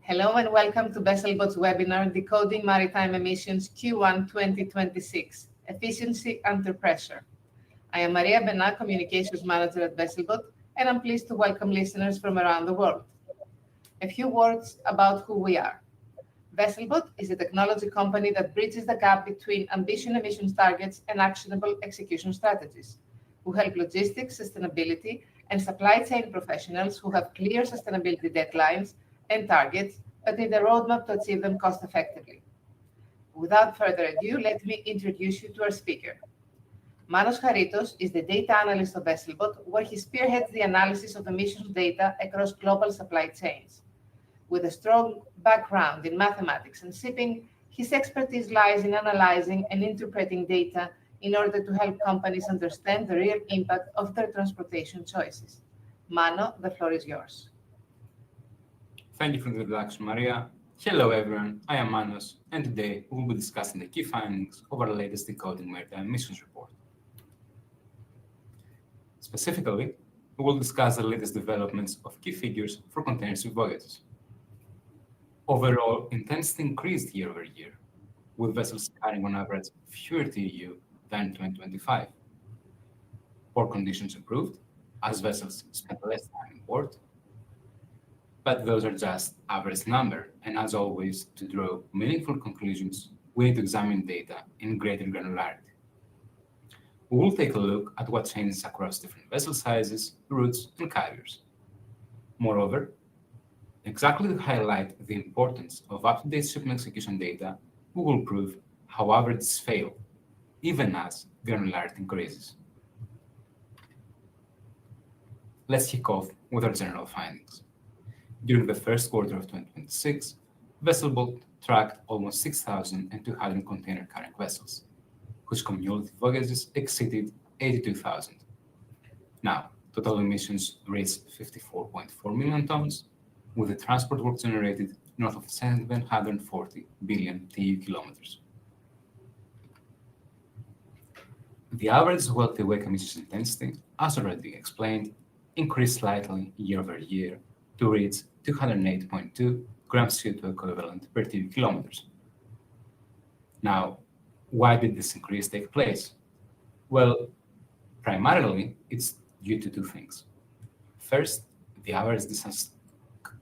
Hello and welcome to VesselBot's webinar, Decoding Maritime Emissions Q1 2026, Efficiency Under Pressure. I am Maria Bena, Communications Manager at VesselBot, and I'm pleased to welcome listeners from around the world. A few words about who we are. VesselBot is a technology company that bridges the gap between ambitious emissions targets and actionable execution strategies. We help logistics, sustainability, and supply chain professionals who have clear sustainability deadlines and targets, but need a roadmap to achieve them cost effectively. Without further ado, let me introduce you to our speaker. Manos Charitos is the data analyst of VesselBot, where he spearheads the analysis of emissions data across global supply chains. With a strong background in mathematics and shipping, his expertise lies in analyzing and interpreting data in order to help companies understand the real impact of their transportation choices. Mano, the floor is yours. Thank you for the introduction, Maria. Hello, everyone. I am Manos, and today we will be discussing the key findings of our latest Decoding Maritime Emissions report. Specifically, we will discuss the latest developments of key figures for container ship voyages. Overall, intensity increased year over year, with vessels carrying on average fewer TEU than in 2025. Port conditions improved as vessels spent less time in port, but those are just average number, and as always, to draw meaningful conclusions, we need to examine data in greater granularity. We will take a look at what changes across different vessel sizes, routes, and carriers. Moreover, exactly to highlight the importance of up-to-date shipment execution data, we will prove how averages fail, even as granularity increases. Let's kick off with our general findings. During the first quarter of 2026, VesselBot tracked almost 6,200 container-carrying vessels, whose cumulative voyages exceeded 82,000. Now, total emissions reached 54.4 million tons, with the transport work generated north of 740 billion TEU kilometers. The average wealthy wake emissions intensity, as already explained, increased slightly year over year to reach 208.2 grams CO2 equivalent per TEU kilometers. Now, why did this increase take place? Well, primarily, it's due to two things. First, the average distance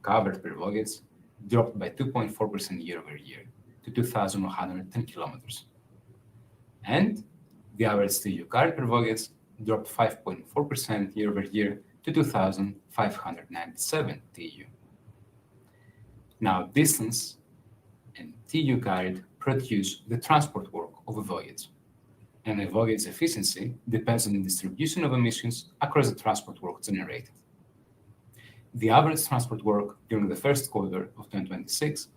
covered per voyage dropped by 2.4% year over year to 2,110 kilometers. And the average TEU carried per voyage dropped 5.4% year over year to 2,597 TEU. Now, distance and TEU carried produce the transport work of a voyage, and a voyage efficiency depends on the distribution of emissions across the transport work generated. The average transport work during the first quarter of 2026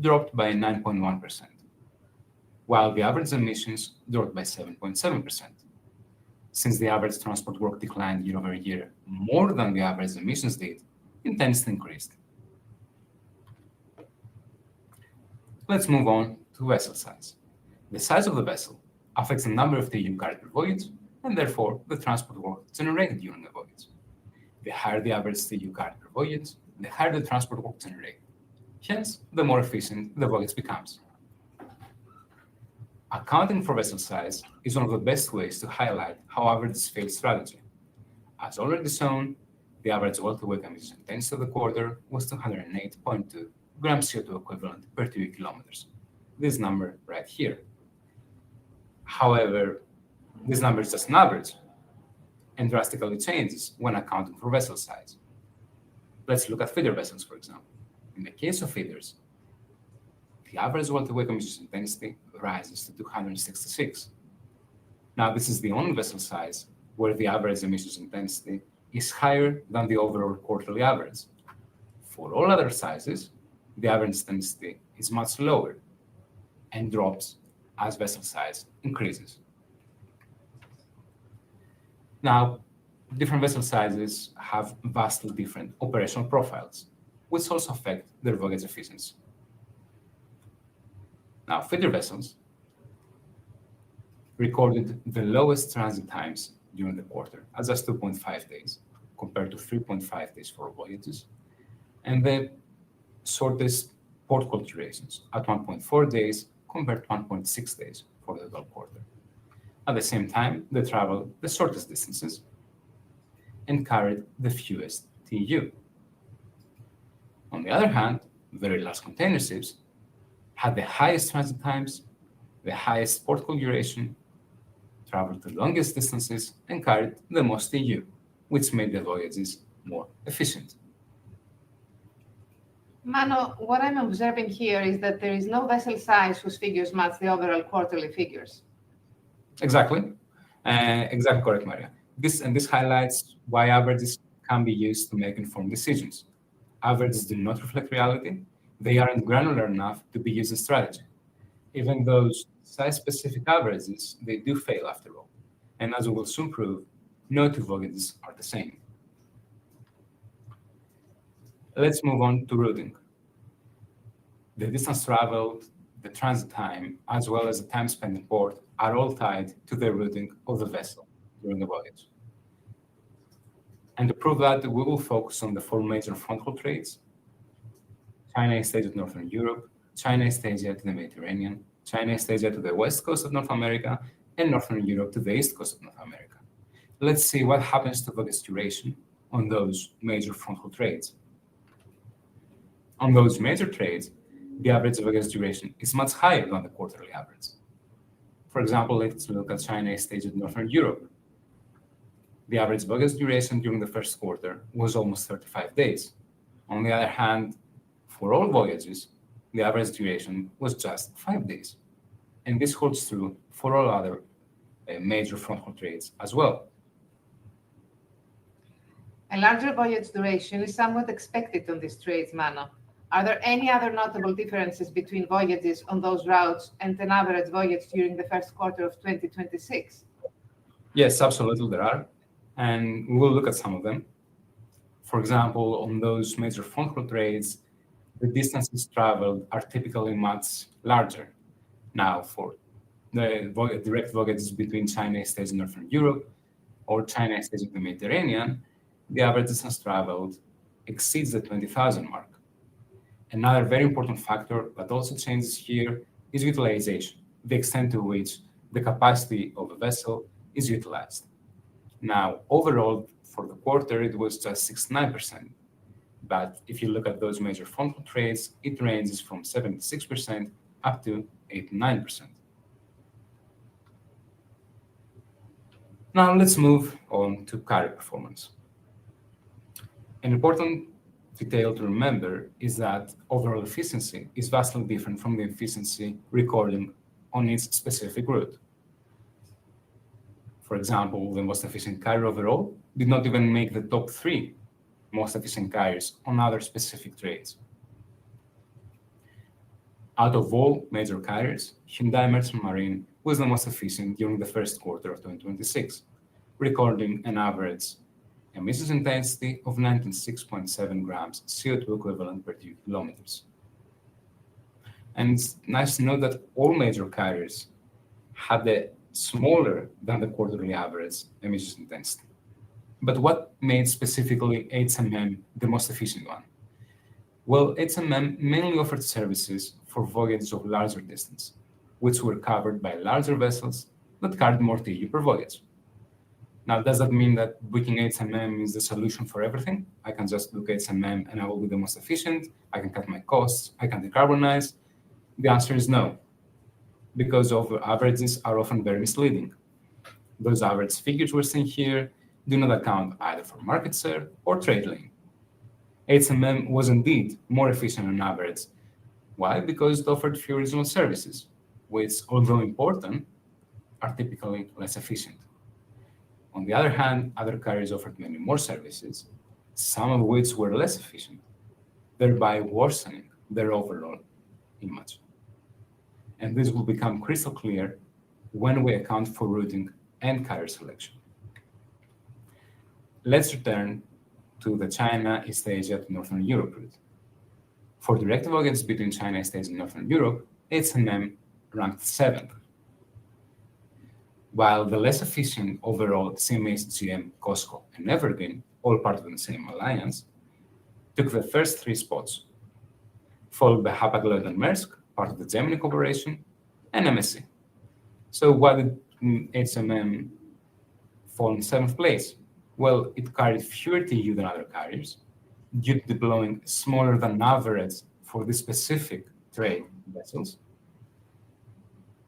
dropped by 9.1%, while the average emissions dropped by 7.7%. Since the average transport work declined year over year more than the average emissions did, intensity increased. Let's move on to vessel size. The size of the vessel affects the number of TEU carried per voyage, and therefore the transport work generated during the voyage. The higher the average TEU carried per voyage, the higher the transport work generated. Hence, the more efficient the voyage becomes. Accounting for vessel size is one of the best ways to highlight how averages fail strategy. As already shown, the average well-to-wake emissions intensity of the quarter was 208.2 grams CO2 equivalent per TEU kilometers. This number right here. However, this number is just an average and drastically changes when accounting for vessel size. Let's look at feeder vessels, for example. In the case of feeders, the average well-to-wake emissions intensity rises to 266. Now, this is the only vessel size where the average emissions intensity is higher than the overall quarterly average. For all other sizes, the average intensity is much lower and drops as vessel size increases. Now, different vessel sizes have vastly different operational profiles, which also affect their voyage efficiency. Now, feeder vessels recorded the lowest transit times during the quarter at just 2.5 days, compared to 3.5 days for voyages, and the shortest port call durations at 1.4 days compared to 1.6 days for the Gulf quarter. At the same time, they traveled the shortest distances and carried the fewest TEU. On the other hand, very large container ships had the highest transit times, the highest port call duration, traveled the longest distances, and carried the most TEU, which made the voyages more efficient. Mano, what I'm observing here is that there is no vessel size whose figures match the overall quarterly figures. Exactly. Exactly correct, Maria. This highlights why averages can be used to make informed decisions. Averages do not reflect reality. They aren't granular enough to be used as strategy. Even those size-specific averages, they do fail after all. And as we will soon prove, no two voyages are the same. Let's move on to routing. The distance traveled, the transit time, as well as the time spent in port are all tied to the routing of the vessel during the voyage. And to prove that, we will focus on the four major front-haul trades: China East Asia to Northern Europe, China East Asia to the Mediterranean, China East Asia to the west coast of North America, and Northern Europe to the east coast of North America. Let's see what happens to voyage duration on those major front-haul trades. On those major trades, the average voyage duration is much higher than the quarterly average. For example, let's look at China East Asia to Northern Europe. The average voyage duration during the first quarter was almost 35 days. On the other hand, for all voyages, the average duration was just 5 days. And this holds true for all other major front-haul trades as well. A larger voyage duration is somewhat expected on these trades, Mano. Are there any other notable differences between voyages on those routes and an average voyage during the first quarter of 2026? Yes, absolutely there are. And we will look at some of them. For example, on those major front-haul trades, the distances traveled are typically much larger. Now, for the direct voyages between China East Asia and Northern Europe or China East Asia and the Mediterranean, the average distance traveled exceeds the 20,000 mark. Another very important factor that also changes here is utilization, the extent to which the capacity of a vessel is utilized. Now, overall, for the quarter, it was just 69%. But if you look at those major front-haul trades, it ranges from 76% up to 89%. Now, let's move on to carrier performance. An important detail to remember is that overall efficiency is vastly different from the efficiency recording on its specific route. For example, the most efficient carrier overall did not even make the top 3 most efficient carriers on other specific trades. Out of all major carriers, Hyundai Merchant Marine was the most efficient during the first quarter of 2026, recording an average emissions intensity of 96.7 grams CO2 equivalent per 2 kilometers. And it's nice to note that all major carriers had a smaller than the quarterly average emissions intensity. But what made specifically HMM the most efficient one? Well, HMM mainly offered services for voyages of larger distance, which were covered by larger vessels that carried more TEU per voyage. Now, does that mean that booking HMM is the solution for everything? I can just book HMM and I will be the most efficient, I can cut my costs, I can decarbonize? The answer is no, because averages are often very misleading. Those average figures we're seeing here do not account either for market share or trade lane. HMM was indeed more efficient on average. Why? Because it offered few regional services, which, although important, are typically less efficient. On the other hand, other carriers offered many more services, some of which were less efficient, thereby worsening their overall image. And this will become crystal clear when we account for routing and carrier selection. Let's return to the China East Asia to Northern Europe route. For direct voyages between China East Asia and Northern Europe, HMM ranked 7th, while the less efficient overall CMA's GM, COSCO, and Evergreen, all part of the same alliance, took the first 3 spots. followed by Hapag-Lloyd and Maersk, part of the Gemini Corporation, and MSC. So why did HMM fall in 7th place? Well, it carried fewer TEU than other carriers due to deploying smaller than average for the specific trade vessels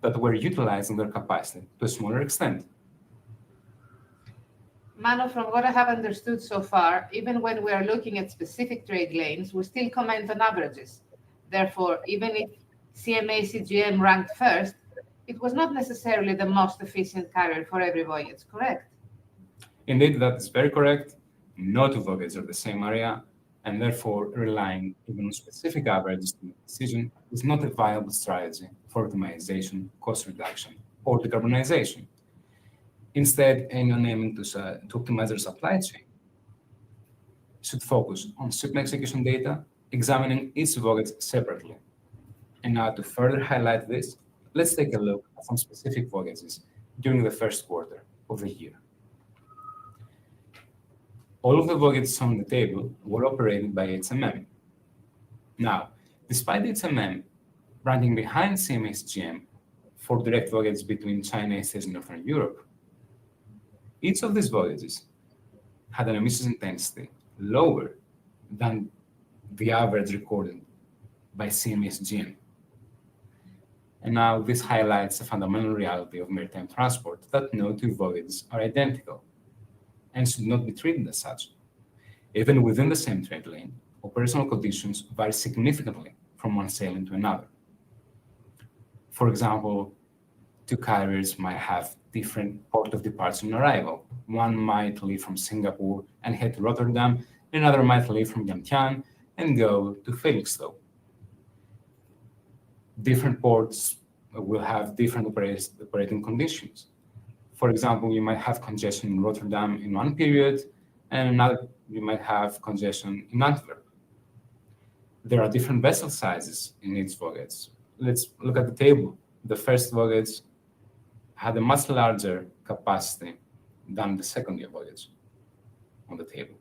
that were utilizing their capacity to a smaller extent. Mano, from what I have understood so far, even when we are looking at specific trade lanes, we still comment on averages. Therefore, even if CMA CGM ranked first, it was not necessarily the most efficient carrier for every voyage, correct? Indeed, that is very correct. No two voyages are the same area, and therefore relying even on specific averages to make a decision is not a viable strategy for optimization, cost reduction, or decarbonization. Instead, anyone aiming to optimize their supply chain should focus on shipment execution data, examining each voyage separately. And now to further highlight this, let's take a look at some specific voyages during the first quarter of the year. All of the voyages on the table were operated by HMM. Now, despite HMM ranking behind CMA CGM for direct voyages between China, Asia, and Northern Europe, each of these voyages had an emissions intensity lower than the average recorded by CMA CGM. And now this highlights a fundamental reality of maritime transport that no two voyages are identical and should not be treated as such. Even within the same trade lane, operational conditions vary significantly from one sailing to another. For example, two carriers might have different port of departure and arrival. One might leave from Singapore and head to Rotterdam, another might leave from Yantian and go to Felixstowe. Different ports will have different operating conditions. For example, you might have congestion in Rotterdam in one period, and another you might have congestion in Antwerp. There are different vessel sizes in each voyage. Let's look at the table. The first voyage had a much larger capacity than the second year voyage on the table.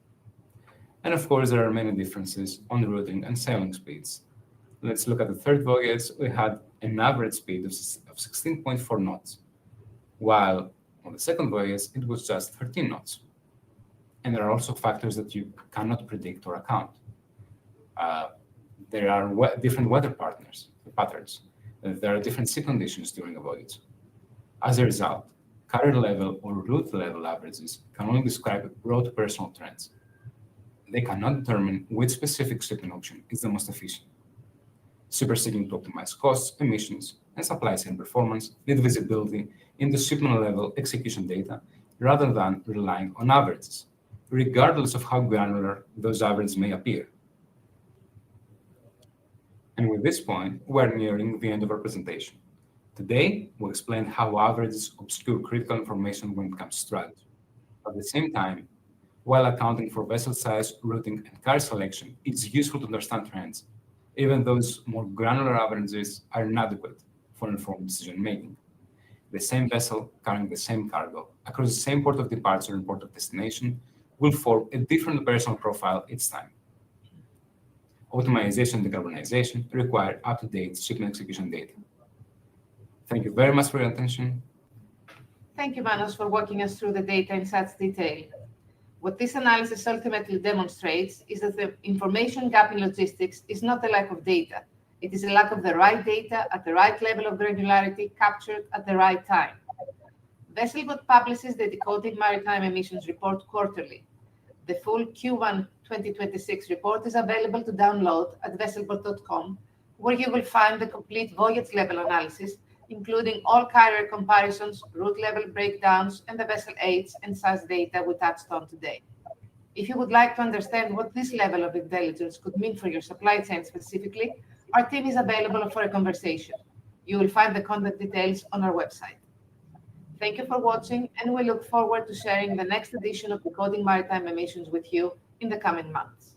And of course, there are many differences on routing and sailing speeds. Let's look at the third voyage. We had an average speed of 16.4 knots, while on the second voyage, it was just 13 knots. And there are also factors that you cannot predict or account. There are different weather patterns. There are different sea conditions during a voyage. As a result, carrier level or route level averages can only describe broad personal trends. They cannot determine which specific shipping option is the most efficient. Shippers seeking to optimize costs, emissions, and supply chain performance need visibility into shipment level execution data rather than relying on averages, regardless of how granular those averages may appear. And with this point, we're nearing the end of our presentation. Today, we'll explain how averages obscure critical information when it comes to strategy. At the same time, while accounting for vessel size, routing, and carrier selection, it's useful to understand trends. Even those more granular averages are inadequate for informed decision-making. The same vessel carrying the same cargo across the same port of departure and port of destination will form a different operational profile each time. Optimization and decarbonization require up-to-date shipment execution data. Thank you very much for your attention. Thank you, Manos, for walking us through the data in such detail. What this analysis ultimately demonstrates is that the information gap in logistics is not a lack of data. It is a lack of the right data at the right level of granularity captured at the right time. VesselBot publishes the Decoding Maritime Emissions report quarterly. The full Q1 2026 report is available to download at vesselbot.com, where you will find the complete voyage-level analysis, including all carrier comparisons, route-level breakdowns, and the vessel age and size data we touched on today. If you would like to understand what this level of intelligence could mean for your supply chain specifically, our team is available for a conversation. You will find the contact details on our website. Thank you for watching, and we look forward to sharing the next edition of Decoding Maritime Emissions with you in the coming months.